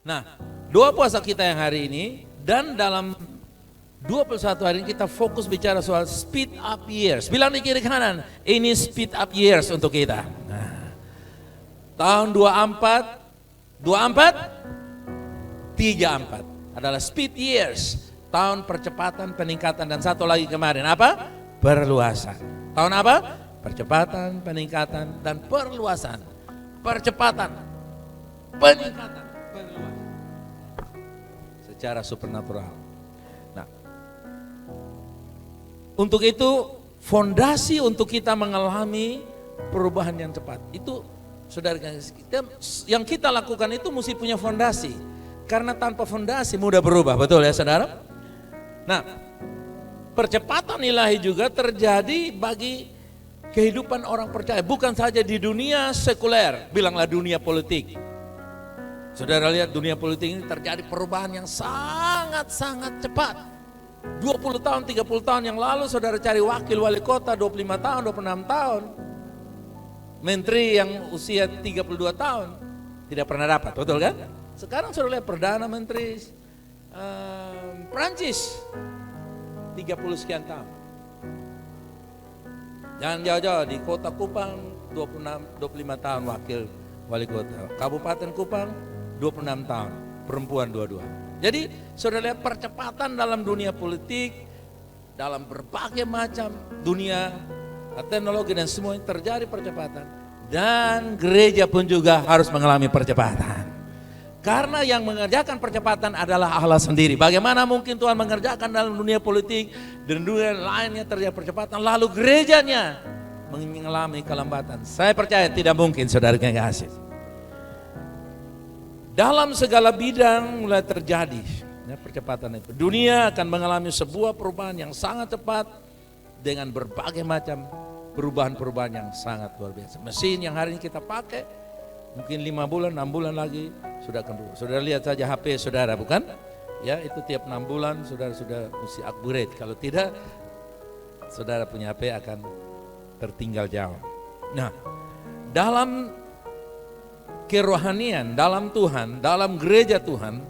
Nah, doa puasa kita yang hari ini dan dalam 21 hari ini kita fokus bicara soal speed up years. Bilang di kiri kanan, ini speed up years untuk kita. Nah, tahun 34 adalah speed years. Tahun percepatan, peningkatan, dan satu lagi kemarin apa? Perluasan. Tahun apa? Percepatan, peningkatan, dan perluasan. Percepatan, peningkatan, perluasan. Secara supernatural. Nah, untuk itu fondasi untuk kita mengalami perubahan yang cepat. Itu saudara, yang kita lakukan itu mesti punya fondasi. Karena tanpa fondasi mudah berubah, betul ya saudara? Nah, percepatan ilahi juga terjadi bagi kehidupan orang percaya. Bukan saja di dunia sekuler, bilanglah dunia politik. Saudara lihat dunia politik ini terjadi perubahan yang sangat-sangat cepat. 20 tahun, 30 tahun yang lalu saudara cari wakil wali kota 25 tahun, 26 tahun. Menteri yang usia 32 tahun tidak pernah dapat, betul kan? Sekarang saudara lihat Perdana Menteri Prancis 30 sekian tahun. Jangan jauh-jauh, di kota Kupang 25 tahun wakil wali kota. Kabupaten Kupang 26 tahun, perempuan dua-dua. Jadi saudara lihat percepatan dalam dunia politik, dalam berbagai macam dunia teknologi dan semua terjadi percepatan. Dan gereja pun juga harus mengalami percepatan. Karena yang mengerjakan percepatan adalah Allah sendiri. Bagaimana mungkin Tuhan mengerjakan dalam dunia politik dan dunia lainnya terjadi percepatan, lalu gerejanya mengalami kelambatan? Saya percaya tidak mungkin, saudara yang kasih. Dalam segala bidang mulai terjadi ya, percepatan itu. Dunia akan mengalami sebuah perubahan yang sangat cepat dengan berbagai macam perubahan-perubahan yang sangat luar biasa. Mesin yang hari ini kita pakai mungkin 5 bulan, 6 bulan lagi sudah akan berubah. Saudara lihat saja HP saudara, bukan? Ya, itu tiap 6 bulan saudara sudah mesti upgrade. Kalau tidak, saudara punya HP akan tertinggal jauh. Nah, dalam kerohanian, dalam Tuhan, dalam gereja Tuhan,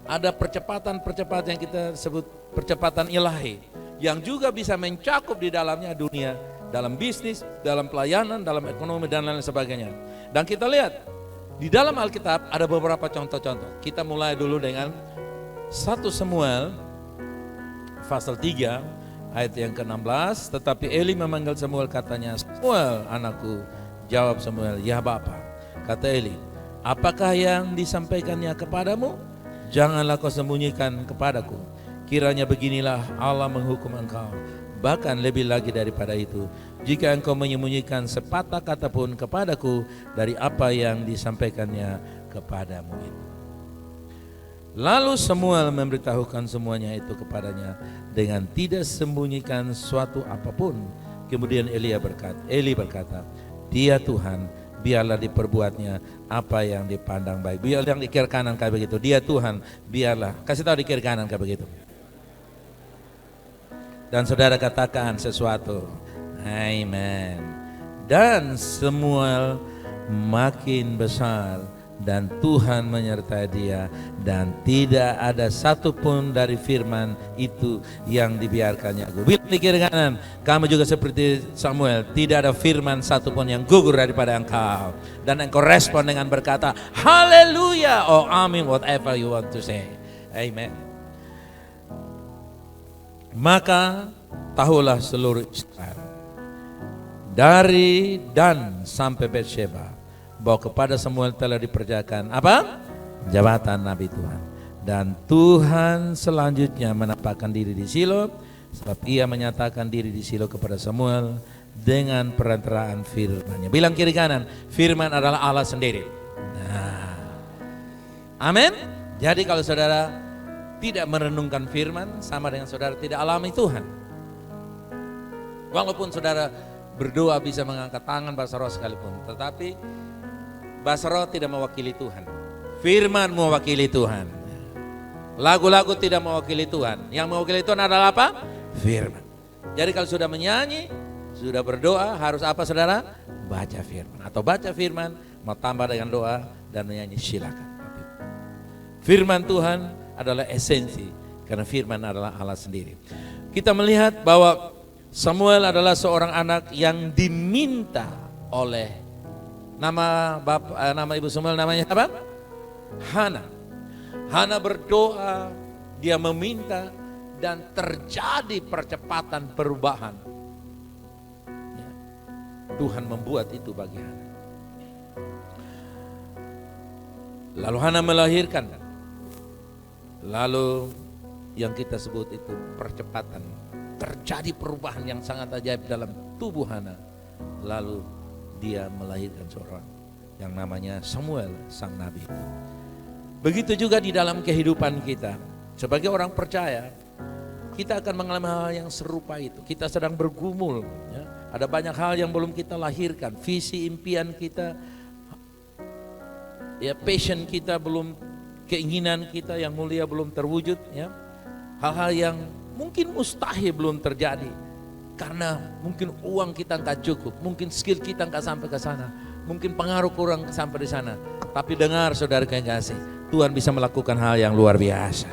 ada percepatan-percepatan yang kita sebut percepatan ilahi, yang juga bisa mencakup di dalamnya dunia, dalam bisnis, dalam pelayanan, dalam ekonomi, dan lain sebagainya. Dan kita lihat, di dalam Alkitab ada beberapa contoh-contoh. Kita mulai dulu dengan 1 Samuel pasal 3 ayat yang ke-16. Tetapi Eli memanggil Samuel, katanya, "Samuel, anakku." Jawab Samuel, "Ya Bapa." Kata Eli, "Apakah yang disampaikannya kepadamu? Janganlah kau sembunyikan kepadaku. Kiranya beginilah Allah menghukum engkau. Bahkan lebih lagi daripada itu, jika engkau menyembunyikan sepatah kata pun kepadaku dari apa yang disampaikannya kepadamu itu." Lalu Samuel memberitahukan semuanya itu kepadanya dengan tidak sembunyikan suatu apapun. Kemudian Eli berkata, "Dia Tuhan, biarlah diperbuatnya apa yang dipandang baik." Biar yang di kiri kanan kayak begitu. Dia Tuhan, biarlah. Kasih tahu di kiri kanan kayak begitu. Dan saudara katakan sesuatu. Amen. Dan Samuel makin besar dan Tuhan menyertai dia, dan tidak ada satupun dari firman itu yang dibiarkannya. Bilang di kiri kanan, kamu juga seperti Samuel, tidak ada firman satupun yang gugur daripada engkau. Dan engkau respon dengan berkata, haleluya, oh amin, whatever you want to say. Amen. Maka tahulah seluruh Israel, dari Dan sampai Beersheba, bahwa kepada Samuel telah dipercayakan apa? Jabatan Nabi Tuhan. Dan Tuhan selanjutnya menampakkan diri di Shilo, sebab ia menyatakan diri di Shilo kepada Samuel dengan perantaraan firman-Nya. Bilang kiri kanan, firman adalah Allah sendiri. Nah, amin. Jadi kalau saudara tidak merenungkan firman, sama dengan saudara tidak alami Tuhan. Walaupun saudara berdoa bisa mengangkat tangan bahasa roh sekalipun, tetapi bahasa roh tidak mewakili Tuhan. Firman mewakili Tuhan. Lagu-lagu tidak mewakili Tuhan. Yang mewakili Tuhan adalah apa? Firman. Jadi kalau sudah menyanyi, sudah berdoa, harus apa saudara? Baca firman. Atau baca firman, mau tambah dengan doa dan menyanyi, silakan. Firman Tuhan adalah esensi, karena firman adalah Allah sendiri. Kita melihat bahwa Samuel adalah seorang anak yang diminta oleh nama ibu Samuel namanya apa? Hana. Hana berdoa, dia meminta, dan terjadi percepatan perubahan. Ya. Tuhan membuat itu bagi Hana. Lalu Hana melahirkan. Lalu yang kita sebut itu percepatan. Terjadi perubahan yang sangat ajaib dalam tubuh Hana. Lalu dia melahirkan seorang yang namanya Samuel, sang nabi. Begitu juga di dalam kehidupan kita. Sebagai orang percaya, kita akan mengalami hal yang serupa itu. Kita sedang bergumul. Ya. Ada banyak hal yang belum kita lahirkan. Visi impian kita, ya, passion kita belum, keinginan kita yang mulia belum terwujud. Ya. Hal-hal yang mungkin mustahil belum terjadi. Karena mungkin uang kita nggak cukup, mungkin skill kita nggak sampai ke sana, mungkin pengaruh kurang sampai di sana. Tapi dengar saudara kekasih, Tuhan bisa melakukan hal yang luar biasa.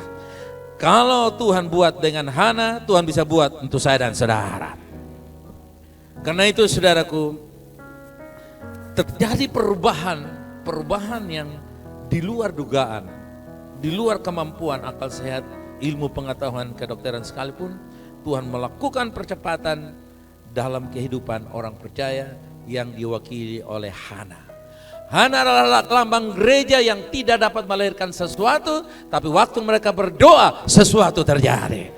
Kalau Tuhan buat dengan Hana, Tuhan bisa buat untuk saya dan saudara. Karena itu saudaraku, terjadi perubahan yang di luar dugaan, di luar kemampuan akal sehat, ilmu pengetahuan kedokteran sekalipun. Tuhan melakukan percepatan dalam kehidupan orang percaya yang diwakili oleh Hana. Hana adalah lambang gereja yang tidak dapat melahirkan sesuatu, tapi waktu mereka berdoa sesuatu terjadi.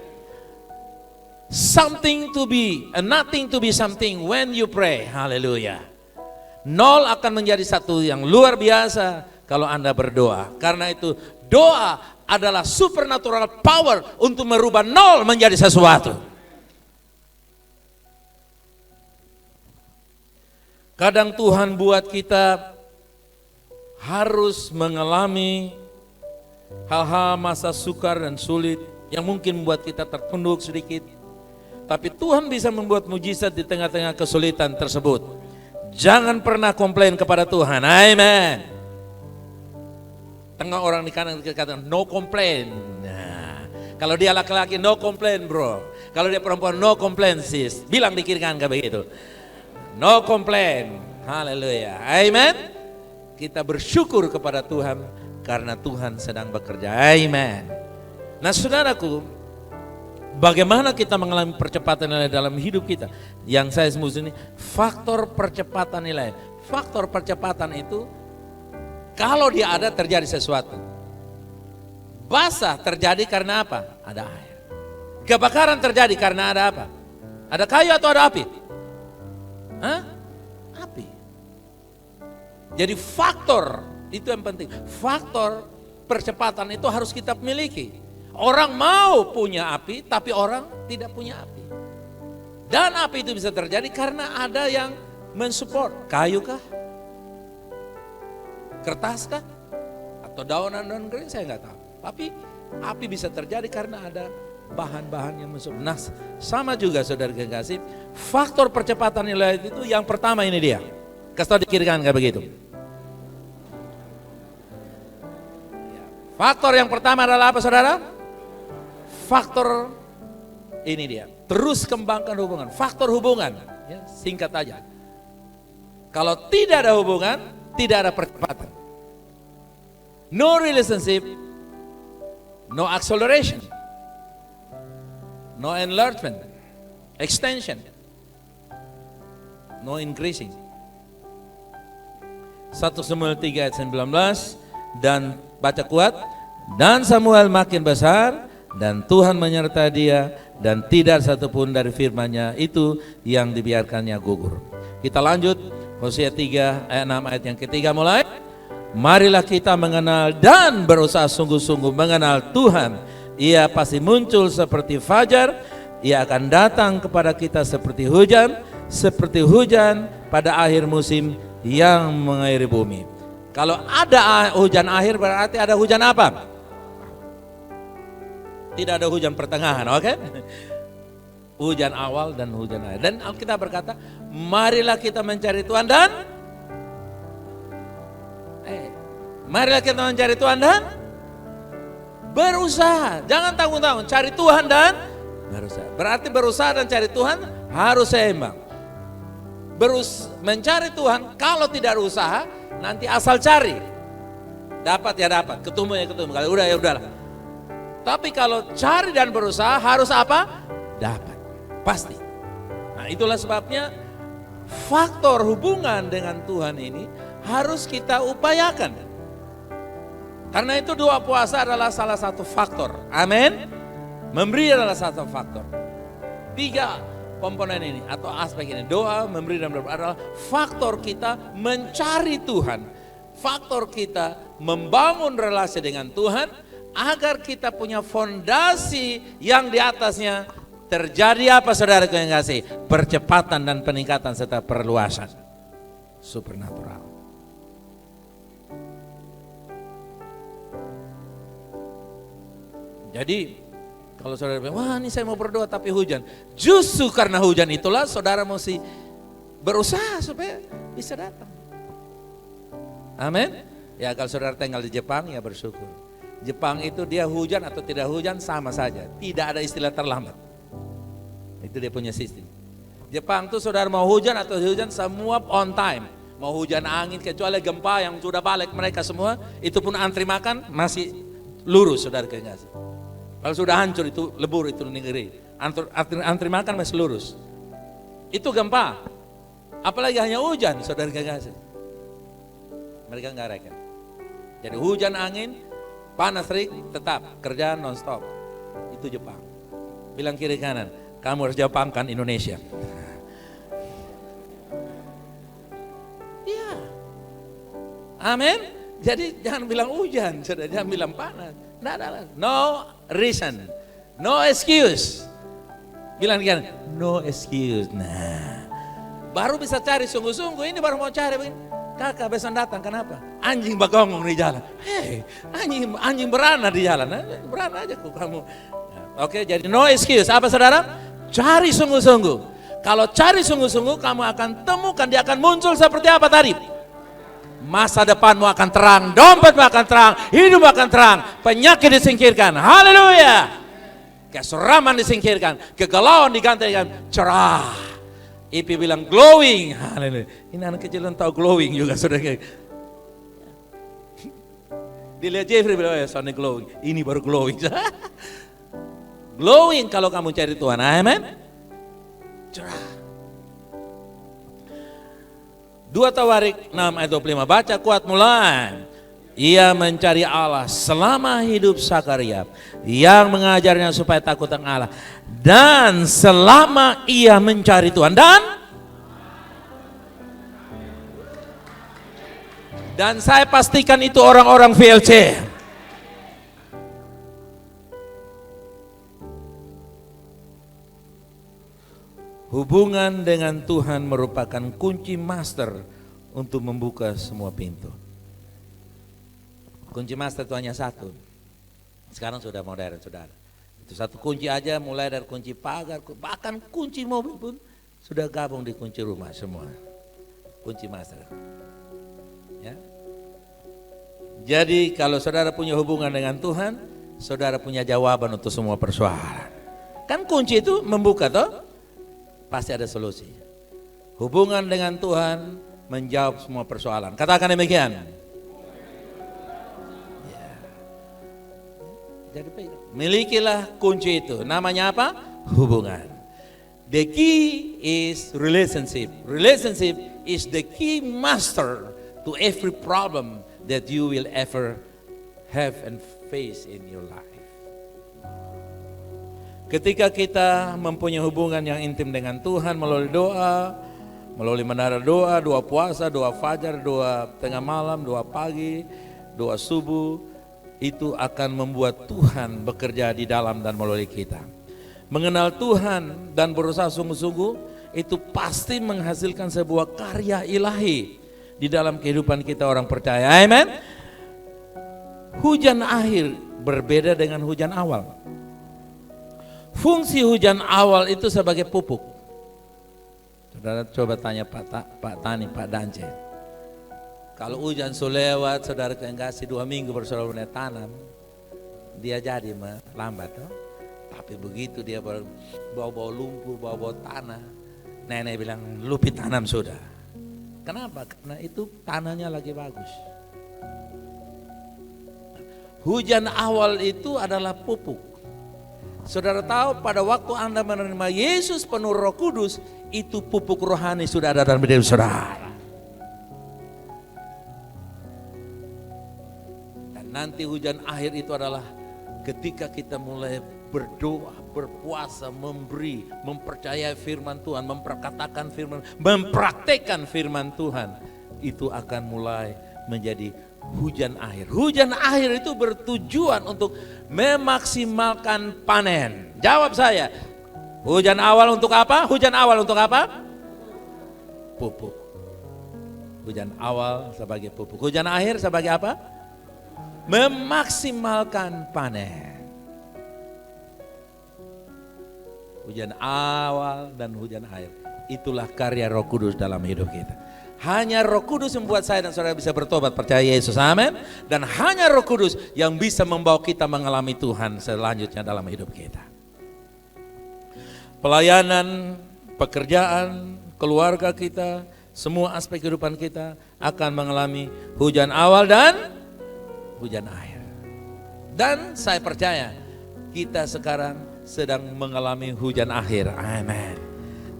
Something to be and nothing to be something when you pray. Haleluya. Nol akan menjadi satu yang luar biasa kalau Anda berdoa. Karena itu doa adalah supernatural power untuk merubah nol menjadi sesuatu. Kadang Tuhan buat kita harus mengalami hal-hal masa sukar dan sulit yang mungkin membuat kita tertunduk sedikit. Tapi Tuhan bisa membuat mujizat di tengah-tengah kesulitan tersebut. Jangan pernah komplain kepada Tuhan. Amen. Tengah orang di kanan katakan no complain. Nah, kalau dia laki-laki no complain bro. Kalau dia perempuan no complain sis. Bilang di kiri kanan kayak begitu. No complain. Haleluya. Amen. Kita bersyukur kepada Tuhan karena Tuhan sedang bekerja. Amen. Nah saudaraku, bagaimana kita mengalami percepatan nilai dalam hidup kita? Yang saya sebut ini faktor percepatan nilai. Faktor percepatan itu kalau dia ada terjadi sesuatu. Basah terjadi karena apa? Ada air. Kebakaran terjadi karena ada apa? Ada kayu atau ada api? Hah? Api. Jadi faktor itu yang penting. Faktor percepatan itu harus kita miliki. Orang mau punya api, tapi orang tidak punya api. Dan api itu bisa terjadi karena ada yang mensupport. Kayu kah? Kertas kah? Atau daun-daun kering, saya nggak tahu. Tapi api bisa terjadi karena ada bahan-bahan yang mensupport. Nah, sama juga saudara kekasih, faktor percepatan nilai itu yang pertama ini dia. Kasih tahu di kiri kanan kayak begitu. Faktor yang pertama adalah apa saudara? Faktor ini dia. Terus kembangkan hubungan. Faktor hubungan. Ya, singkat aja. Kalau tidak ada hubungan, tidak ada percepatan. No relationship, no acceleration, no enlargement, extension, no increasing. 1 Samuel 3 ayat 19 dan baca kuat. Dan Samuel makin besar dan Tuhan menyertai dia dan tidak satupun dari firman-Nya itu yang dibiarkannya gugur. Kita lanjut Hosea 3 ayat 6 ayat yang ketiga mulai. Marilah kita mengenal dan berusaha sungguh-sungguh mengenal Tuhan. Ia pasti muncul seperti fajar, ia akan datang kepada kita seperti hujan pada akhir musim yang mengairi bumi. Kalau ada hujan akhir berarti ada hujan apa? Tidak ada hujan pertengahan, oke? Hujan awal dan hujan akhir. Dan Alkitab berkata, marilah kita mencari Tuhan dan marilah kita mencari Tuhan dan berusaha. Jangan tanggung-tanggung, cari Tuhan dan berusaha. Berarti berusaha dan cari Tuhan harus seimbang. Mencari Tuhan, kalau tidak usaha, nanti asal cari. Dapat ya dapat, ketemu ya ketemu. Kalau udah ya udahlah. Tapi kalau cari dan berusaha harus apa? Dapat, pasti. Nah itulah sebabnya faktor hubungan dengan Tuhan ini harus kita upayakan. Karena itu doa puasa adalah salah satu faktor. Amin. Memberi adalah salah satu faktor. 3 komponen ini atau aspek ini, doa, memberi dan berdoa adalah faktor kita mencari Tuhan. Faktor kita membangun relasi dengan Tuhan agar kita punya fondasi yang di atasnya terjadi apa saudara yang kasih? Percepatan dan peningkatan serta perluasan supernatural. Jadi kalau saudara bilang, wah ini saya mau berdoa tapi hujan. Justru karena hujan itulah saudara mesti berusaha supaya bisa datang. Amin. Ya kalau saudara tinggal di Jepang ya bersyukur. Jepang itu dia hujan atau tidak hujan sama saja. Tidak ada istilah terlambat. Itu dia punya sistem. Jepang tuh saudara mau hujan atau hujan semua on time. Mau hujan angin kecuali gempa yang sudah balik mereka semua. Itu pun antri makan masih lurus saudara kasih. Kalau sudah hancur itu lebur itu negeri. Antri makan masih lurus. Itu gempa. Apalagi hanya hujan saudara kasih. Mereka nggak reken. Jadi hujan angin, panas terik, tetap kerjaan non-stop. Itu Jepang. Bilang kiri kanan, kamu harus Jepangkan Indonesia. Iya. Amin. Jadi jangan bilang hujan, jangan bilang panas. Nggak ada. No reason, no excuse. Bilang kiri kanan, no excuse. Nah, baru bisa cari sungguh-sungguh. Ini baru mau cari begini. Kakak besok datang, kenapa? Anjing bagongong di jalan. Hei, anjing berana di jalan. Berana aja kok kamu. Oke, jadi no excuse. Apa saudara? Cari sungguh-sungguh. Kalau cari sungguh-sungguh, kamu akan temukan dia akan muncul seperti apa tadi? Masa depanmu akan terang, dompetmu akan terang, hidupmu akan terang, penyakit disingkirkan. Haleluya. Keseraman disingkirkan, kegalauan digantikan cerah. Ipi bilang glowing. Haleluya. Ini anak kecil yang tahu glowing juga saudara. Dilihat Jeffrey bilang, ya soalnya glowing. Ini baru glowing. Glowing kalau kamu cari Tuhan. Amen. Cerah. 2 Tawarik 6 ayat 25. Baca kuat mulai. Ia mencari Allah selama hidup Sakaria yang mengajarnya supaya takut akan Allah. Dan selama ia mencari Tuhan dan saya pastikan itu orang-orang VLC. Hubungan dengan Tuhan merupakan kunci master untuk membuka semua pintu. Kunci master itu hanya satu. Sekarang sudah modern saudara. Itu satu kunci aja, mulai dari kunci pagar, bahkan kunci mobil pun sudah gabung di kunci rumah semua. Kunci master. Ya. Jadi kalau saudara punya hubungan dengan Tuhan, saudara punya jawaban untuk semua persoalan. Kan kunci itu membuka toh, pasti ada solusi. Hubungan dengan Tuhan menjawab semua persoalan. Katakan demikian. Ya. Jadi milikilah kunci itu. Namanya apa? Hubungan. The key is relationship. Relationship is the key master to every problem that you will ever have and face in your life. Ketika kita mempunyai hubungan yang intim dengan Tuhan melalui doa, melalui menara doa, doa puasa, doa fajar, doa tengah malam, doa pagi, doa subuh, itu akan membuat Tuhan bekerja di dalam dan melalui kita. Mengenal Tuhan dan berusaha sungguh-sungguh itu pasti menghasilkan sebuah karya ilahi di dalam kehidupan kita orang percaya. Amen. Hujan akhir berbeda dengan hujan awal. Fungsi hujan awal itu sebagai pupuk. Saudara coba tanya Pak Tani, Pak Dance. Kalau hujan lewat, saudara kasih 2 minggu baru saudara mulai tanam. dia jadi lambat. Toh. Tapi begitu dia bawa lumpur, bawa tanah, nenek bilang Lupi tanam sudah. Kenapa? Karena itu tanahnya lagi bagus. Hujan awal itu adalah pupuk. Saudara tahu pada waktu Anda menerima Yesus penuh Roh Kudus, itu pupuk rohani sudah ada dalam diri saudara. Dan nanti hujan akhir itu adalah ketika kita mulai berdoa, berpuasa, memberi, mempercayai firman Tuhan, memperkatakan firman, mempraktekkan firman Tuhan, itu akan mulai menjadi hujan akhir. Hujan akhir itu bertujuan untuk memaksimalkan panen. Jawab saya, hujan awal untuk apa? Hujan awal untuk apa? Pupuk. Hujan awal sebagai pupuk. Hujan akhir sebagai apa? Memaksimalkan panen. Hujan awal dan hujan akhir. Itulah karya Roh Kudus dalam hidup kita. Hanya Roh Kudus membuat saya dan saudara bisa bertobat percaya Yesus, amin. Dan hanya Roh Kudus yang bisa membawa kita mengalami Tuhan selanjutnya dalam hidup kita. Pelayanan, pekerjaan, keluarga kita, semua aspek kehidupan kita akan mengalami hujan awal dan hujan akhir. Dan saya percaya kita sekarang sedang mengalami hujan akhir, amin.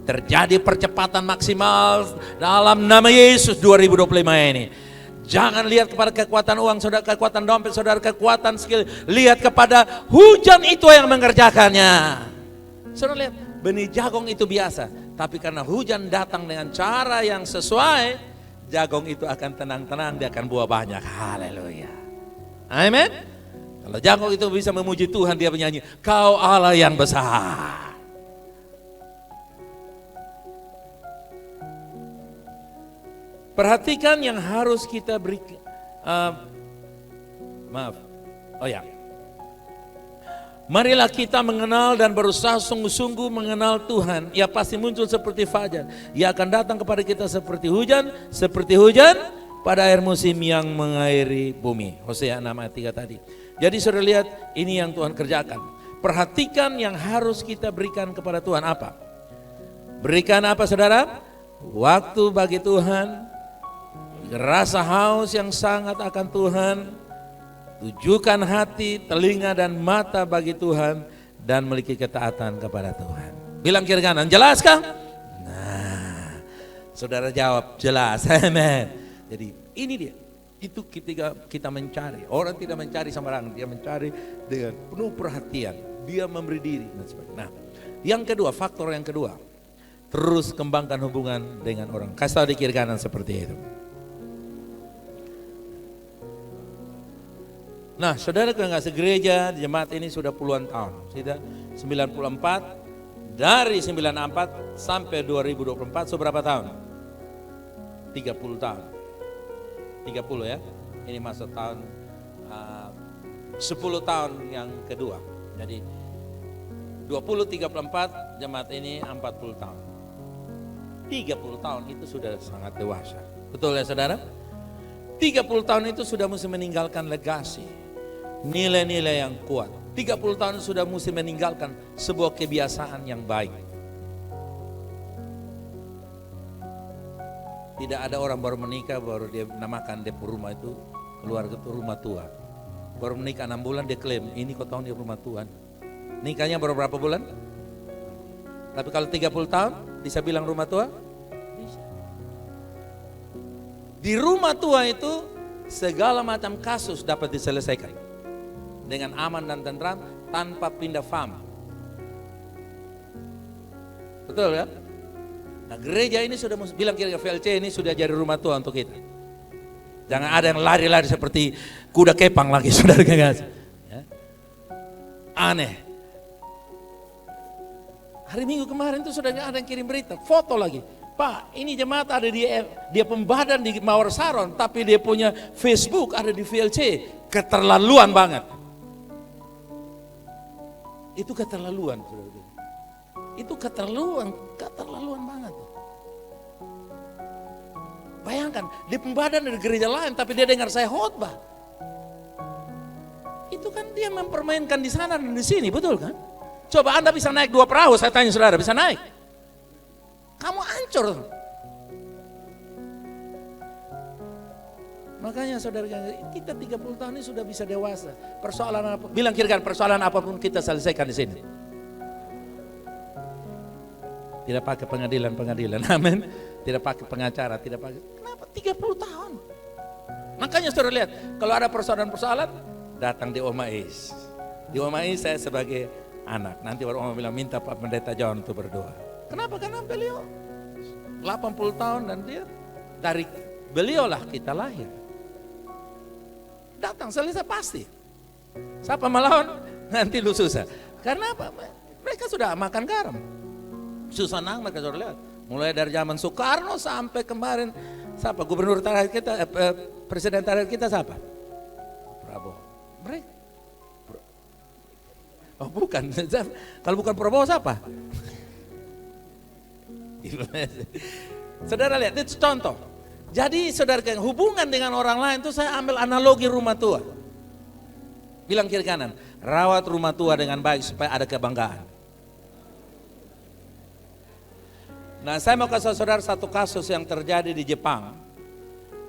Terjadi percepatan maksimal dalam nama Yesus 2025 ini. Jangan lihat kepada kekuatan uang saudara, kekuatan dompet saudara, kekuatan skill. Lihat kepada hujan itu yang mengerjakannya. Saudara lihat, benih jagung itu biasa. Tapi karena hujan datang dengan cara yang sesuai, jagung itu akan tenang-tenang, dia akan buah banyak. Haleluya. Amin. Kalau jagung itu bisa memuji Tuhan, dia menyanyi, Kau Allah yang besar. Perhatikan yang harus kita beri, marilah kita mengenal dan berusaha sungguh-sungguh mengenal Tuhan. Ia pasti muncul seperti fajar. Ia akan datang kepada kita seperti hujan pada air musim yang mengairi bumi. Hosea 6 ayat 3 tadi. Jadi saudara lihat, ini yang Tuhan kerjakan. Perhatikan yang harus kita berikan kepada Tuhan apa? Berikan apa saudara? Waktu bagi Tuhan, rasa haus yang sangat akan Tuhan, tujukan hati, telinga dan mata bagi Tuhan, dan memiliki ketaatan kepada Tuhan. Bilang kiri kanan, jelas kah? Nah, saudara jawab jelas, amen. Jadi ini dia. Itu ketika kita mencari, orang tidak mencari sembarangan, dia mencari dengan penuh perhatian, dia memberi diri dan sebagainya. Nah, yang kedua, faktor yang kedua, terus kembangkan hubungan dengan orang. Kasih tahu di kiri kanan seperti itu. Nah, saudara kongregasi gereja di jemaat ini sudah puluhan tahun, sudah 94, dari 94 sampai 2024 seberapa tahun? 30 tahun. 30 ya, ini masuk tahun 10 tahun yang kedua. Jadi 20-34 jemaat ini 40 tahun. 30 tahun itu sudah sangat dewasa. Betul ya saudara? 30 tahun itu sudah mesti meninggalkan legasi, nilai-nilai yang kuat. 30 tahun sudah mesti meninggalkan sebuah kebiasaan yang baik. Tidak ada orang baru menikah baru dia namakan dia rumah itu keluarga itu rumah tua. Baru menikah 6 bulan dia klaim ini kau tahu dia rumah Tuhan. Nikahnya baru berapa bulan? Tapi kalau 30 tahun bisa bilang rumah tua? Bisa. Di rumah tua itu segala macam kasus dapat diselesaikan dengan aman dan tentram tanpa pindah farm. Betul ya? Nah gereja ini sudah bilang kira-kira VLC ini sudah jadi rumah tua untuk kita. Jangan ada yang lari-lari seperti kuda kepang lagi saudara kekasih. Ya. Aneh. Hari Minggu kemarin itu sudah ada yang kirim berita, foto lagi. Pak, ini jemaat ada di dia pembadan di Mawar Saron, tapi dia punya Facebook ada di VLC. Keterlaluan banget. Itu keterlaluan, saudara. Itu keterlaluan banget. Bayangkan, dia pembadan dari gereja lain, tapi dia dengar saya khotbah. Itu kan dia mempermainkan di sana dan di sini, betul kan? Coba Anda bisa naik 2 perahu, saya tanya saudara, bisa naik? Kamu hancur. Makanya saudara, kita 30 tahun ini sudah bisa dewasa. Persoalan apa? Bilang kira-kira persoalan apapun kita selesaikan di sini. Tidak pakai pengadilan, amin. Tidak pakai pengacara, tidak pakai. Kenapa 30 tahun? Makanya saudara lihat, kalau ada persoalan-persoalan, datang di Om Ais. Di Om Ais saya sebagai anak. Nanti baru Om bilang minta Pak Pendeta John untuk berdoa. Kenapa? Karena beliau 80 tahun dan dia dari beliau lah kita lahir. Datang selesai pasti. Siapa melawan? Nanti lu susah. Karena apa? Mereka sudah makan garam. Susah nang mereka sudah lihat. Mulai dari zaman Soekarno sampai kemarin siapa gubernur terakhir kita, presiden terakhir kita siapa? Prabowo. Mereka. Oh bukan, kalau bukan Prabowo siapa? Saudara lihat, itu contoh. Jadi saudara, hubungan dengan orang lain itu saya ambil analogi rumah tua. Bilang kiri kanan, rawat rumah tua dengan baik supaya ada kebanggaan. Nah saya mau kasih saudara satu kasus yang terjadi di Jepang.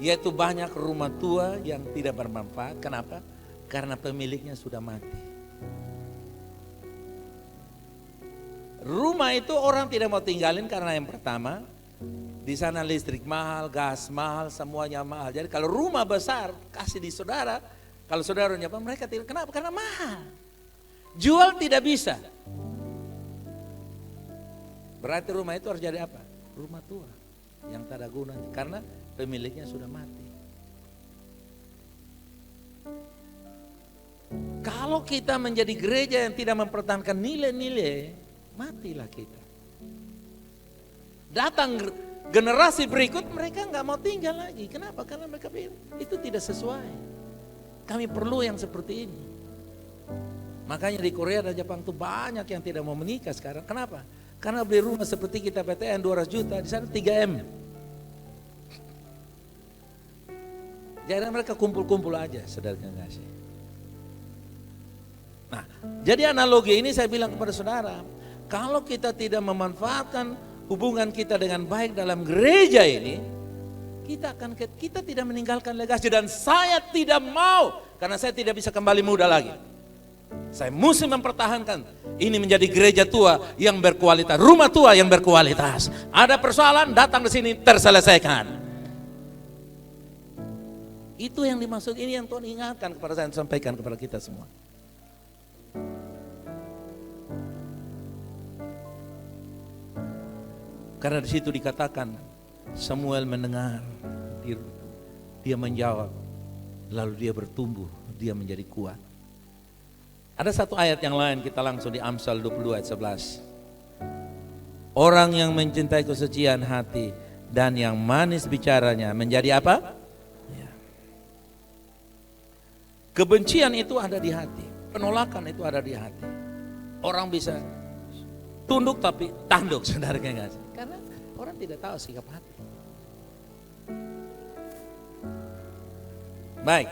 Yaitu banyak rumah tua yang tidak bermanfaat. Kenapa? Karena pemiliknya sudah mati. Rumah itu orang tidak mau tinggalin karena yang pertama, di sana listrik mahal, gas mahal, semuanya mahal. Jadi kalau rumah besar kasih di saudara, kalau saudara nyapa mereka tidak. Kenapa? Karena mahal. Jual tidak bisa. Berarti rumah itu harus jadi apa? Rumah tua yang tak ada gunanya karena pemiliknya sudah mati. Kalau kita menjadi gereja yang tidak mempertahankan nilai-nilai, matilah kita. Datang generasi berikut mereka nggak mau tinggal lagi. Kenapa? Karena mereka bilang itu tidak sesuai. Kami perlu yang seperti ini. Makanya di Korea dan Jepang tuh banyak yang tidak mau menikah sekarang. Kenapa? Karena beli rumah seperti kita PTN 200 juta, di sana 3M. Jadi mereka kumpul-kumpul aja, saudara kasih. Nah, jadi analogi ini saya bilang kepada saudara, kalau kita tidak memanfaatkan hubungan kita dengan baik dalam gereja ini, kita tidak meninggalkan legasi dan saya tidak mau karena saya tidak bisa kembali muda lagi. Saya mesti mempertahankan ini menjadi gereja tua yang berkualitas, rumah tua yang berkualitas. Ada persoalan datang ke sini terselesaikan. Itu yang dimaksud, ini yang Tuhan ingatkan kepada saya, sampaikan kepada kita semua. Karena di situ dikatakan Samuel mendengar, dia menjawab, lalu dia bertumbuh, dia menjadi kuat. Ada satu ayat yang lain, kita langsung di Amsal 22 ayat 11. Orang yang mencintai kesucian hati dan yang manis bicaranya menjadi apa? Ya. Kebencian itu ada di hati, penolakan itu ada di hati. Orang bisa tunduk tapi tanduk, saudara enggak sih? Karena orang tidak tahu sikap hati. Baik,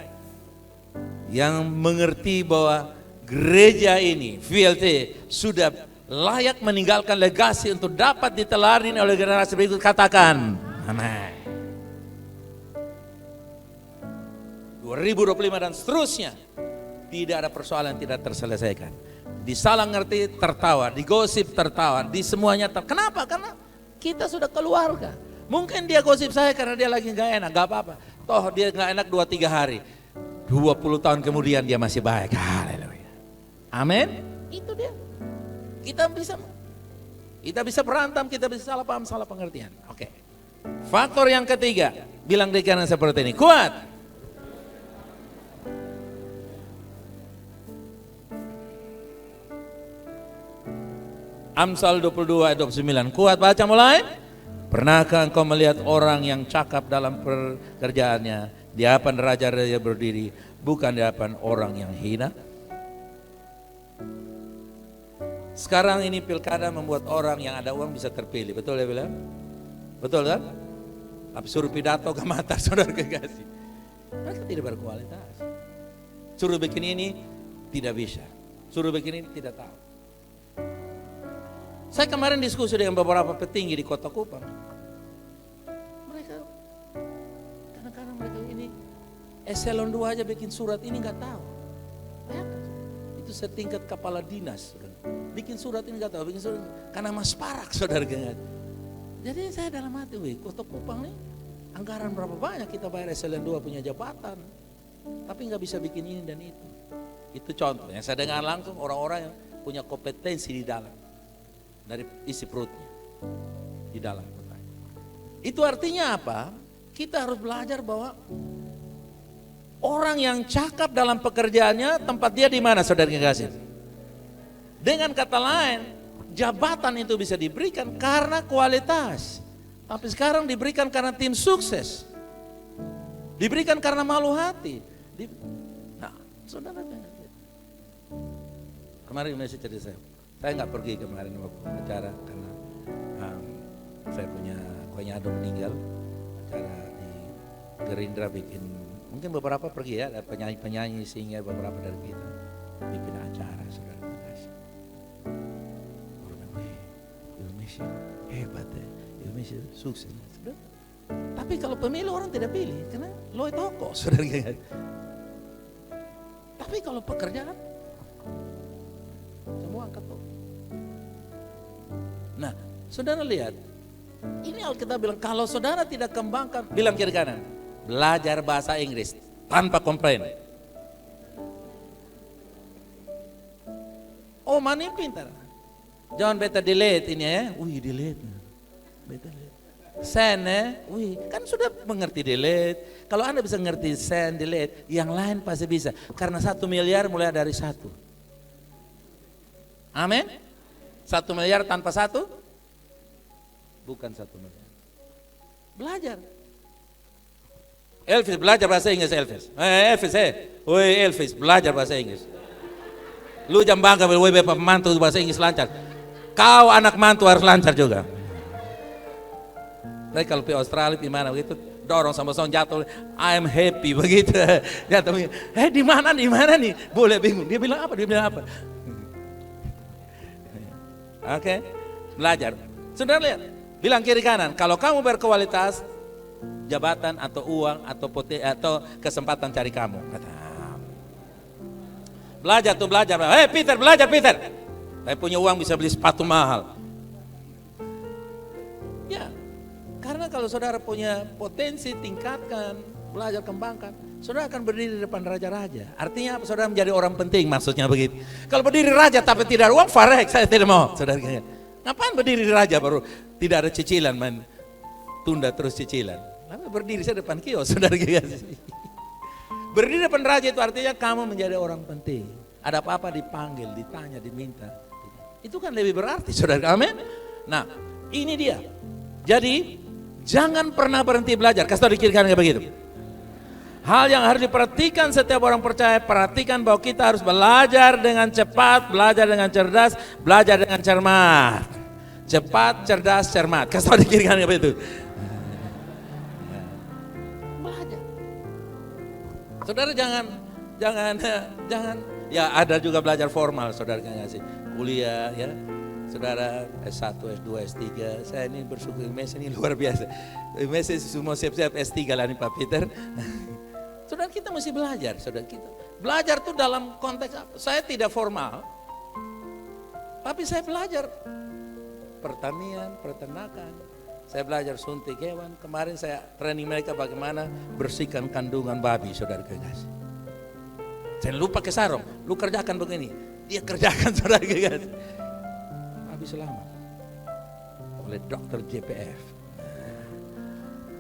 yang mengerti bahwa gereja ini, VLT, sudah layak meninggalkan legasi untuk dapat diteladani oleh generasi berikut, katakan amin. 2025 dan seterusnya, tidak ada persoalan yang tidak terselesaikan. Disalah ngerti tertawa, digosip tertawa, di semuanya kenapa? Karena kita sudah keluarga. Mungkin dia gosip saya karena dia lagi gak enak, gak apa-apa. Toh dia gak enak 2-3 hari, 20 tahun kemudian dia masih baik. Haleluya. Amin. Itu dia. Kita bisa berantem, kita bisa salah paham, salah pengertian. Oke. Faktor yang ketiga, bilang di kanan seperti ini, kuat. Amsal 22 ayat 29. Kuat, baca mulai. Pernahkah engkau melihat orang yang cakap dalam pekerjaannya di hadapan raja-raja berdiri, bukan di hadapan orang yang hina? Sekarang ini pilkada membuat orang yang ada uang bisa terpilih, betul ya bilang? Betul kan? Tapi suruh pidato ke mata saudara kekasih, mereka tidak berkualitas. Suruh bikin ini, Tidak bisa. Suruh begini tidak tahu. Saya kemarin diskusi dengan beberapa petinggi di Kota Kupang. Mereka kadang-kadang mereka ini eselon 2 aja bikin surat ini nggak tahu. Bayangkan, itu setingkat kepala dinas. Bikin surat ini nggak tahu, bikin surat karena mas parak saudara. Jadi saya dalam hati, Kota Kupang nih anggaran berapa banyak kita bayar eselon 2 punya jabatan, tapi nggak bisa bikin ini dan itu. Itu contoh yang saya dengar langsung orang-orang yang punya kompetensi di dalam, dari isi perutnya di dalam kotanya. Itu artinya apa? Kita harus belajar bahwa orang yang cakap dalam pekerjaannya, tempat dia di mana, saudara kasih. Dengan kata lain, jabatan itu bisa diberikan karena kualitas, tapi sekarang diberikan karena tim sukses, diberikan karena malu hati. Nah, saudara, kemarin masih cerita saya nggak pergi kemarin waktu acara karena saya punya konyado meninggal, acara di Gerindra bikin, mungkin beberapa pergi ya, ada penyanyi-penyanyi sehingga beberapa dari kita bikin acara, saudara kasih. Indonesia hebat ya, Indonesia sukses. Saudara. Tapi kalau pemilu orang tidak pilih karena lo toko, saudara. Tapi kalau pekerjaan semua angkat topi. Nah, saudara lihat, ini Alkitab bilang kalau saudara tidak kembangkan, bilang kiri kanan, belajar bahasa Inggris tanpa komplain. Oh, mana yang pintar? Jangan beta delete ini ya, delete, beta delete. Send kan sudah mengerti delete. Kalau Anda bisa ngerti send, delete, yang lain pasti bisa. Karena 1 miliar mulai dari 1. Amin. 1 miliar tanpa 1 bukan 1 miliar. Belajar. Elvis belajar bahasa Inggris, Elvis. Elvis belajar bahasa Inggris. Lu jangan bangga bahwa bapak mantu bahasa Inggris lancar. Kau anak mantu harus lancar juga. Tapi kalau di Australia gimana begitu, dorong sama-sama jatuh, I'm happy begitu. Jatuh, di mana nih? Boleh bingung. Dia bilang apa? Oke, belajar. Saudara lihat, bilang kiri kanan, kalau kamu berkualitas, jabatan atau uang atau kesempatan cari kamu. Kata, belajar. Peter, belajar Peter. Saya punya uang bisa beli sepatu mahal. Ya, karena kalau saudara punya potensi, tingkatkan, belajar, kembangkan, saudara akan berdiri di depan raja-raja. Artinya apa? Saudara menjadi orang penting, maksudnya begitu. Kalau berdiri raja tapi tidak ada uang, farek, saya tidak mau. Saudara, ngapain berdiri raja baru tidak ada cicilan, tunda terus cicilan. Lalu berdiri saya depan kios, saudara. Berdiri depan raja itu artinya kamu menjadi orang penting. Ada apa-apa dipanggil, ditanya, diminta. Itu kan lebih berarti, saudara. Amin. Nah, ini dia. Jadi jangan pernah berhenti belajar. Kasih tahu di kiri kanan begitu. Hal yang harus diperhatikan setiap orang percaya, perhatikan bahwa kita harus belajar dengan cepat, belajar dengan cerdas, belajar dengan cermat. Cepat, cerdas, cermat. Kasih tahu di kiri kanan begitu. Belajar. Saudara jangan, ya ada juga belajar formal, saudara kan sih. Kuliah ya. Saudara S1, S2, S3, saya ini bersyukur mes ini luar biasa. Mes semua siap-siap S3 lah nih Pak Peter. Saudara kita mesti belajar, saudara kita. Belajar tuh dalam konteks apa? Saya tidak formal, tapi saya belajar pertanian, peternakan. Saya belajar suntik hewan. Kemarin saya training mereka bagaimana bersihkan kandungan babi, saudara kekasih. Saya lupa ke sarung, lu kerjakan begini, dia kerjakan, saudara kekasih. Babi selamat oleh dokter JPF,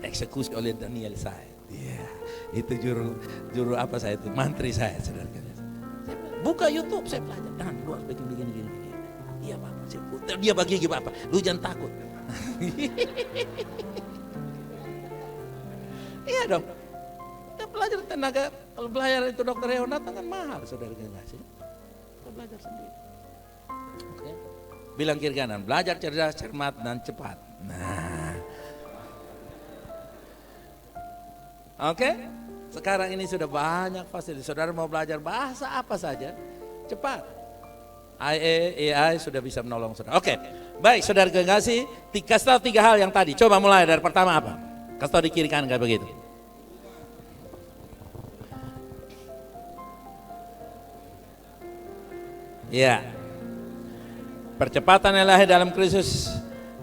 eksekusi oleh Daniel Said. Itu juru apa saya itu, mantri saya, saudara. Buka YouTube, saya belajar. Dan lu harus begini. Iya Bapak, saya putar dia bagi Bapak. Lu jangan takut. Iya dong. Kita belajar tenaga. Kalau belajar itu dokter hewan datang kan mahal, saudara kasih. Kita belajar sendiri. Oke. Bilang kiri kanan, belajar cerdas, cermat dan cepat. Nah. Oke. Sekarang ini sudah banyak fasilitas. Saudara mau belajar bahasa apa saja, cepat. AI sudah bisa menolong saudara. Oke, baik saudara kekasih, kasih tahu 3 hal yang tadi. Coba mulai dari pertama apa? Kasih tahu di kiri kanan kayak begitu. Ya, percepatan ilahi dalam Kristus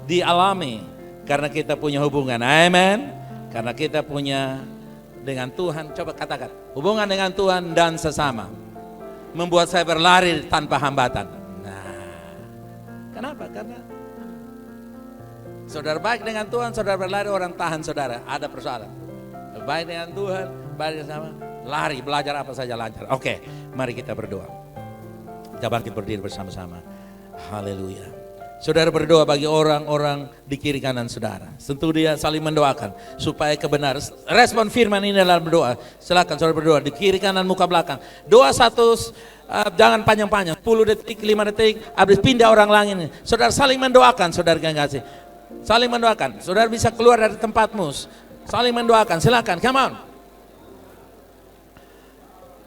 dialami karena kita punya hubungan. Amen. Karena kita punya dengan Tuhan. Coba katakan, hubungan dengan Tuhan dan sesama membuat saya berlari tanpa hambatan. Nah, kenapa? Karena saudara baik dengan Tuhan, saudara berlari, orang tahan saudara. Ada persoalan. Baik dengan Tuhan, baik sama, lari, belajar apa saja lancar. Oke, mari kita berdoa. Kita bangkit berdiri bersama-sama. Haleluya. Saudara berdoa bagi orang-orang di kiri kanan saudara. Tentu dia saling mendoakan supaya kebenaran. Respon firman ini dalam berdoa. Silakan saudara berdoa di kiri kanan muka belakang. Doa satu, jangan panjang-panjang. 10 detik, 5 detik, habis pindah orang lain. Saudara saling mendoakan, saudara yang kasih. Saling mendoakan. Saudara bisa keluar dari tempatmu. Saling mendoakan. Silakan, come on.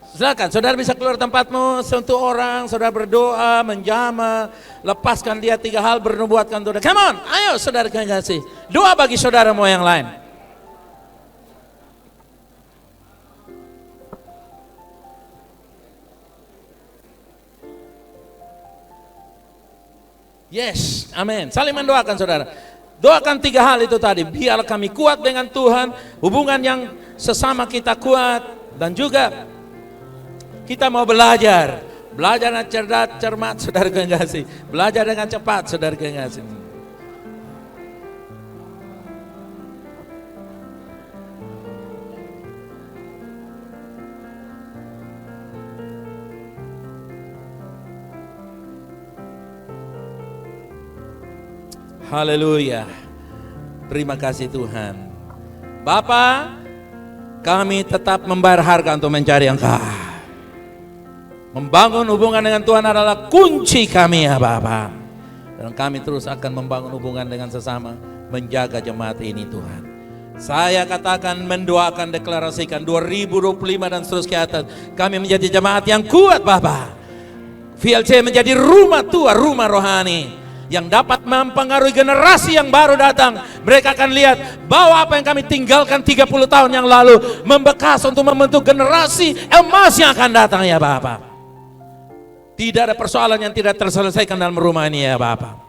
Silakan, saudara bisa keluar tempatmu, sentuh orang, saudara berdoa, menjama, lepaskan dia 3 hal, bernubuatkan Tuhan. Come on, ayo saudara kasih. Doa bagi saudaramu yang lain. Yes, amin. Saling mendoakan saudara. Doakan 3 hal itu tadi. Biar kami kuat dengan Tuhan, hubungan yang sesama kita kuat, dan juga kita mau belajar dengan cerdas, cermat, saudara yang kasih. Belajar dengan cepat, saudara yang kasih. Haleluya. Terima kasih Tuhan. Bapa, kami tetap membayar harga untuk mencari Engkau. Membangun hubungan dengan Tuhan adalah kunci kami ya Bapa. Dan kami terus akan membangun hubungan dengan sesama, menjaga jemaat ini Tuhan. Saya katakan, mendoakan, deklarasikan 2025 dan seterusnya ke atas. Kami menjadi jemaat yang kuat Bapa. VLC menjadi rumah tua, rumah rohani yang dapat mempengaruhi generasi yang baru datang. Mereka akan lihat bahwa apa yang kami tinggalkan 30 tahun yang lalu membekas untuk membentuk generasi emas yang akan datang ya Bapa. Tidak ada persoalan yang tidak terselesaikan dalam rumah ini ya Bapa.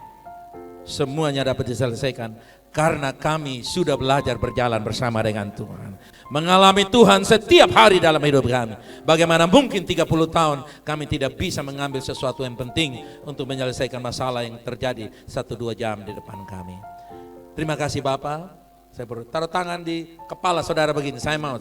Semuanya dapat diselesaikan karena kami sudah belajar berjalan bersama dengan Tuhan. Mengalami Tuhan setiap hari dalam hidup kami. Bagaimana mungkin 30 tahun kami tidak bisa mengambil sesuatu yang penting untuk menyelesaikan masalah yang terjadi 1-2 jam di depan kami. Terima kasih Bapak. Saya taruh tangan di kepala saudara begini. Saya mau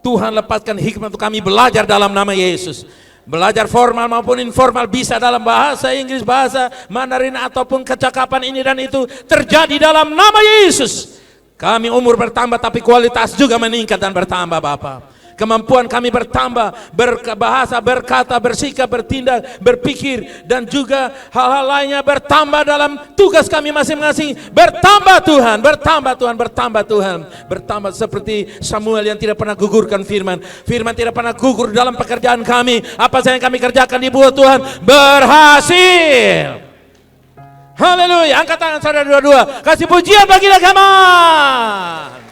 Tuhan lepaskan hikmat untuk kami belajar dalam nama Yesus. Belajar formal maupun informal, bisa dalam bahasa Inggris, bahasa Mandarin ataupun kecakapan ini dan itu terjadi dalam nama Yesus. Kami umur bertambah tapi kualitas juga meningkat dan bertambah Bapak. Kemampuan kami bertambah, berbahasa, berkata, bersikap, bertindak, berpikir dan juga hal-hal lainnya bertambah dalam tugas kami masing-masing. Bertambah Tuhan, bertambah Tuhan, bertambah Tuhan. Bertambah seperti Samuel yang tidak pernah gugurkan firman. Firman tidak pernah gugur dalam pekerjaan kami. Apa saja yang kami kerjakan dibuat Tuhan berhasil. Haleluya. Angkat tangan saudara dua-dua. Kasih pujian bagi Dia, come on.